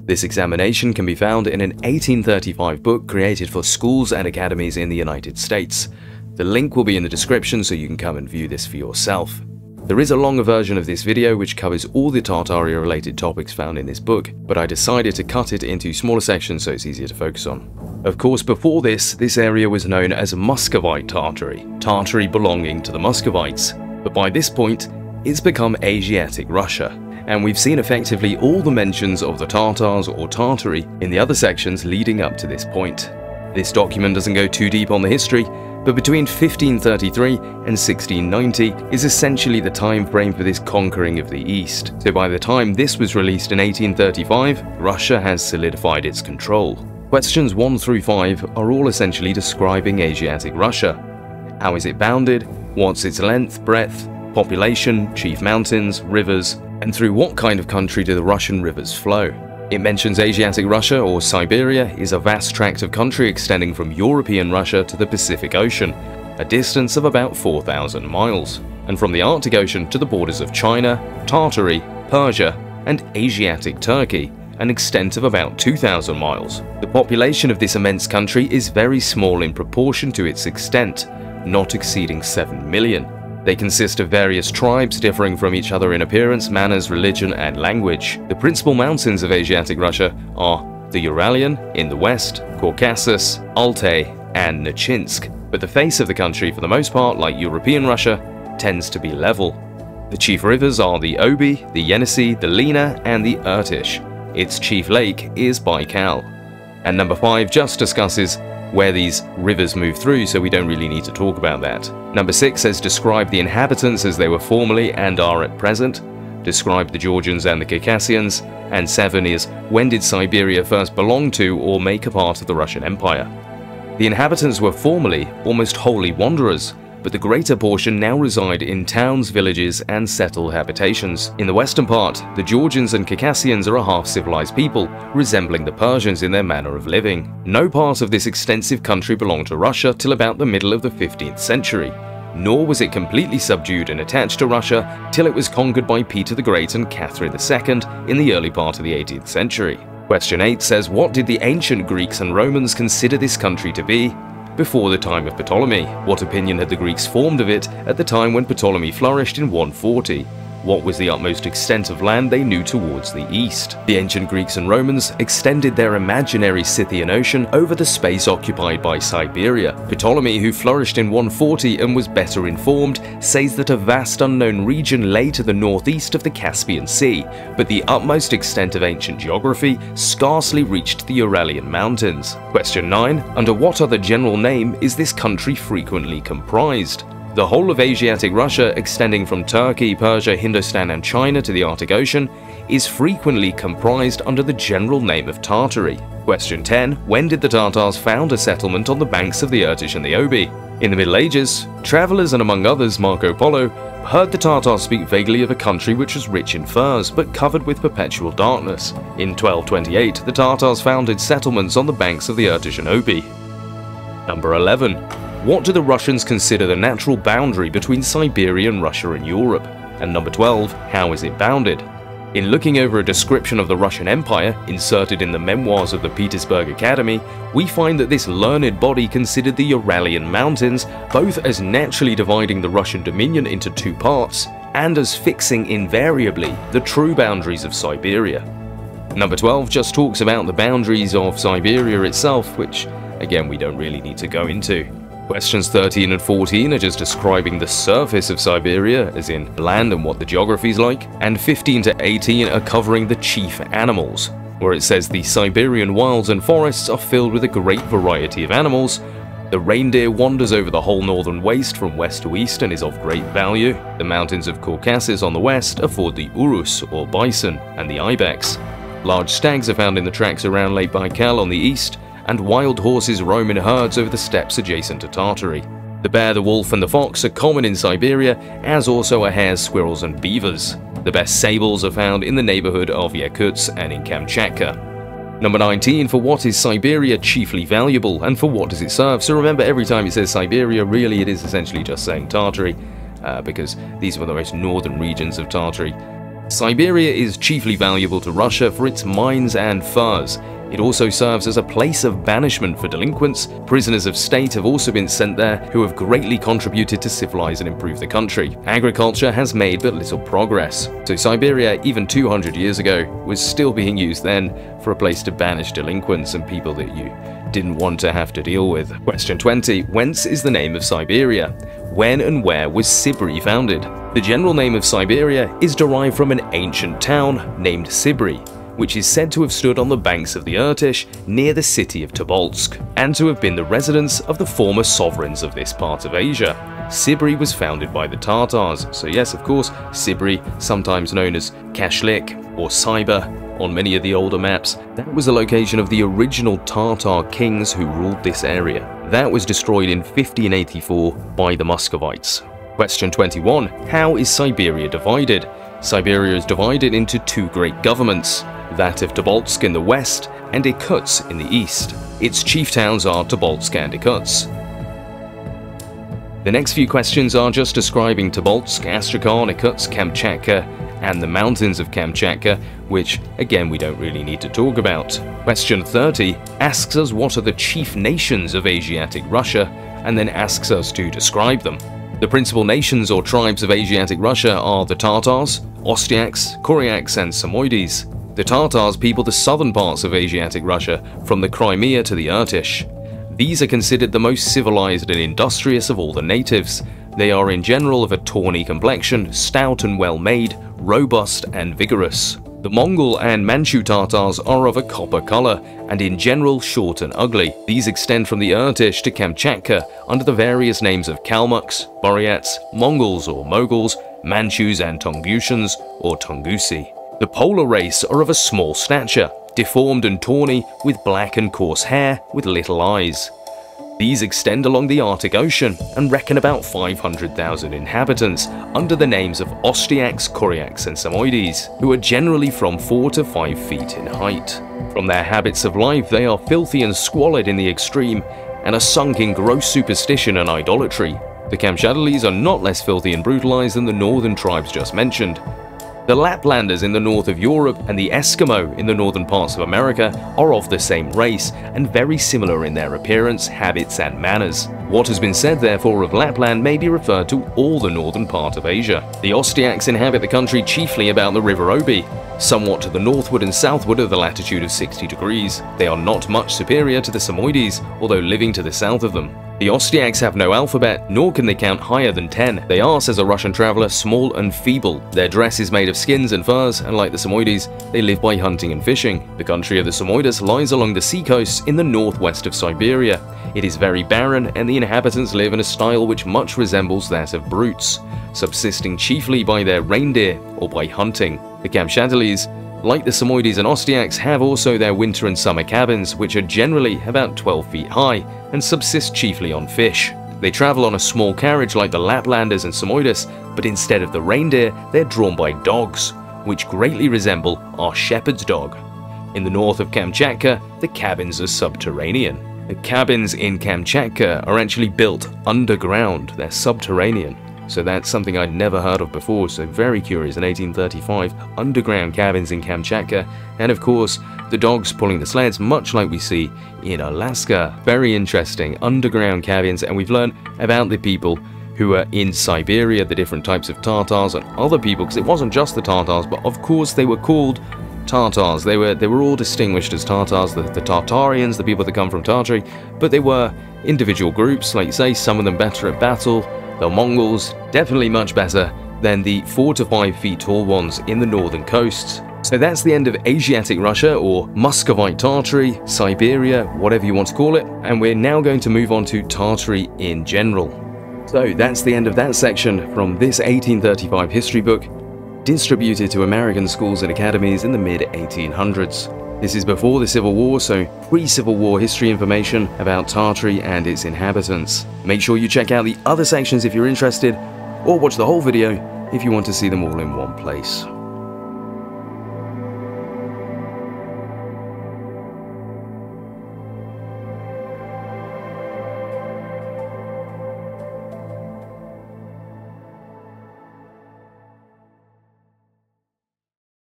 This examination can be found in an 1835 book created for schools and academies in the United States. The link will be in the description so you can come and view this for yourself. There is a longer version of this video which covers all the Tartaria related topics found in this book, but I decided to cut it into smaller sections so it's easier to focus on. Of course, before this area was known as Muscovite Tartary, Tartary belonging to the Muscovites, but by this point, it's become Asiatic Russia, and we've seen effectively all the mentions of the Tartars or Tartary in the other sections leading up to this point. This document doesn't go too deep on the history, but between 1533 and 1690 is essentially the time frame for this conquering of the East. So by the time this was released in 1835, Russia has solidified its control. Questions 1 through 5 are all essentially describing Asiatic Russia. How is it bounded? What's its length, breadth, population, chief mountains, rivers, and through what kind of country do the Russian rivers flow? It mentions Asiatic Russia, or Siberia, is a vast tract of country extending from European Russia to the Pacific Ocean, a distance of about 4,000 miles, and from the Arctic Ocean to the borders of China, Tartary, Persia, and Asiatic Turkey, an extent of about 2,000 miles. The population of this immense country is very small in proportion to its extent, not exceeding 7 million. They consist of various tribes differing from each other in appearance, manners, religion, and language. The principal mountains of Asiatic Russia are the Uralian in the west, Caucasus, Altai, and Nechinsk, but the face of the country, for the most part, like European Russia, tends to be level. The chief rivers are the Oby, the Yenisei, the Lena, and the Irtysh. Its chief lake is Baikal. And number 5 just discusses where these rivers move through, so we don't really need to talk about that. Number 6 says describe the inhabitants as they were formerly and are at present. Describe the Georgians and the Caucasians. And 7 is when did Siberia first belong to or make a part of the Russian Empire? The inhabitants were formerly almost wholly wanderers, but the greater portion now reside in towns, villages, and settled habitations. In the western part, the Georgians and Caucasians are a half-civilized people, resembling the Persians in their manner of living. No part of this extensive country belonged to Russia till about the middle of the 15th century, nor was it completely subdued and attached to Russia till it was conquered by Peter the Great and Catherine II in the early part of the 18th century. Question 8 says, what did the ancient Greeks and Romans consider this country to be before the time of Ptolemy? What opinion had the Greeks formed of it at the time when Ptolemy flourished in 140? What was the utmost extent of land they knew towards the east? The ancient Greeks and Romans extended their imaginary Scythian Ocean over the space occupied by Siberia. Ptolemy, who flourished in 140 and was better informed, says that a vast unknown region lay to the northeast of the Caspian Sea, but the utmost extent of ancient geography scarcely reached the Uralian Mountains. Question 9. Under what other general name is this country frequently comprised? The whole of Asiatic Russia, extending from Turkey, Persia, Hindustan, and China to the Arctic Ocean, is frequently comprised under the general name of Tartary. Question 10. When did the Tartars found a settlement on the banks of the Irtysh and the Oby? In the Middle Ages, travelers, and among others Marco Polo, heard the Tartars speak vaguely of a country which was rich in furs but covered with perpetual darkness. In 1228, the Tartars founded settlements on the banks of the Irtysh and Oby. Number 11. What do the Russians consider the natural boundary between Siberia and Russia and Europe? And number 12, how is it bounded? In looking over a description of the Russian Empire, inserted in the memoirs of the Petersburg Academy, we find that this learned body considered the Uralian Mountains both as naturally dividing the Russian dominion into two parts, and as fixing invariably the true boundaries of Siberia. Number 12 just talks about the boundaries of Siberia itself, which, again, we don't really need to go into. Questions 13 and 14 are just describing the surface of Siberia, as in land and what the geography is like, and 15 to 18 are covering the chief animals, where it says the Siberian wilds and forests are filled with a great variety of animals. The reindeer wanders over the whole northern waste from west to east and is of great value. The mountains of Caucasus on the west afford the urus or bison and the ibex. Large stags are found in the tracts around Lake Baikal on the east, and wild horses roam in herds over the steppes adjacent to Tartary. The bear, the wolf, and the fox are common in Siberia, as also are hares, squirrels, and beavers. The best sables are found in the neighborhood of Yakutsk and in Kamchatka. Number 19, for what is Siberia chiefly valuable, and for what does it serve? So remember, every time it says Siberia, really it is essentially just saying Tartary, because these were the most northern regions of Tartary. Siberia is chiefly valuable to Russia for its mines and furs. It also serves as a place of banishment for delinquents. Prisoners of state have also been sent there who have greatly contributed to civilize and improve the country. Agriculture has made but little progress. So Siberia, even 200 years ago, was still being used then for a place to banish delinquents and people that you didn't want to have to deal with. Question 20. Whence is the name of Siberia? When and where was Siberia founded? The general name of Siberia is derived from an ancient town named Siberia, which is said to have stood on the banks of the Irtysh near the city of Tobolsk, and to have been the residence of the former sovereigns of this part of Asia. Siberia was founded by the Tartars, so yes, of course, Siberia, sometimes known as Kashlik or Siber on many of the older maps, that was the location of the original Tartar kings who ruled this area. That was destroyed in 1584 by the Muscovites. Question 21. How is Siberia divided? Siberia is divided into two great governments, that of Tobolsk in the west and Irkutsk in the east. Its chief towns are Tobolsk and Irkutsk. The next few questions are just describing Tobolsk, Astrakhan, Irkutsk, Kamchatka, and the mountains of Kamchatka, which again we don't really need to talk about. Question 30 asks us what are the chief nations of Asiatic Russia, and then asks us to describe them. The principal nations or tribes of Asiatic Russia are the Tatars, Ostyaks, Koryaks, and Samoyeds. The Tatars people the southern parts of Asiatic Russia, from the Crimea to the Irtysh. These are considered the most civilized and industrious of all the natives. They are in general of a tawny complexion, stout and well-made, robust and vigorous. The Mongol and Manchu Tatars are of a copper color, and in general short and ugly. These extend from the Irtysh to Kamchatka under the various names of Kalmucks, Buryats, Mongols or Moguls, Manchus and Tungusians or Tungusi. The Polar race are of a small stature, deformed and tawny, with black and coarse hair, with little eyes. These extend along the Arctic Ocean and reckon about 500,000 inhabitants under the names of Ostyaks, Koryaks and Samoyeds, who are generally from 4 to 5 feet in height. From their habits of life, they are filthy and squalid in the extreme and are sunk in gross superstition and idolatry. The Kamchadales are not less filthy and brutalized than the northern tribes just mentioned. The Laplanders in the north of Europe and the Eskimo in the northern parts of America are of the same race and very similar in their appearance, habits and manners. What has been said therefore of Lapland may be referred to all the northern part of Asia. The Ostyaks inhabit the country chiefly about the River Oby, somewhat to the northward and southward of the latitude of 60 degrees. They are not much superior to the Samoyeds, although living to the south of them. The Ostyaks have no alphabet, nor can they count higher than 10. They are, says a Russian traveler, small and feeble. Their dress is made of skins and furs, and like the Samoyeds, they live by hunting and fishing. The country of the Samoyeds lies along the seacoasts in the northwest of Siberia. It is very barren, and the inhabitants live in a style which much resembles that of brutes, subsisting chiefly by their reindeer or by hunting. The Kamchadales, like the Samoyeds and Ostyaks, have also their winter and summer cabins, which are generally about 12 feet high and subsist chiefly on fish. They travel on a small carriage like the Laplanders and Samoyeds, but instead of the reindeer, they're drawn by dogs, which greatly resemble our shepherd's dog. In the north of Kamchatka, the cabins are subterranean. The cabins in Kamchatka are actually built underground, they're subterranean. So that's something I'd never heard of before, so very curious. In 1835, underground cabins in Kamchatka, and of course, the dogs pulling the sleds, much like we see in Alaska. Very interesting, underground cabins, and we've learned about the people who are in Siberia, the different types of Tatars and other people, because it wasn't just the Tatars, but of course they were called Tatars. They were all distinguished as Tatars, the Tartarians, the people that come from Tartary, but they were individual groups, like you say, some of them better at battle. The Mongols, definitely much better than the 4 to 5 feet tall ones in the northern coasts. So that's the end of Asiatic Russia, or Muscovite Tartary, Siberia, whatever you want to call it, and we're now going to move on to Tartary in general. So that's the end of that section from this 1835 history book, distributed to American schools and academies in the mid-1800s. This is before the Civil War, so pre-Civil War history information about Tartary and its inhabitants. Make sure you check out the other sections if you're interested, or watch the whole video if you want to see them all in one place.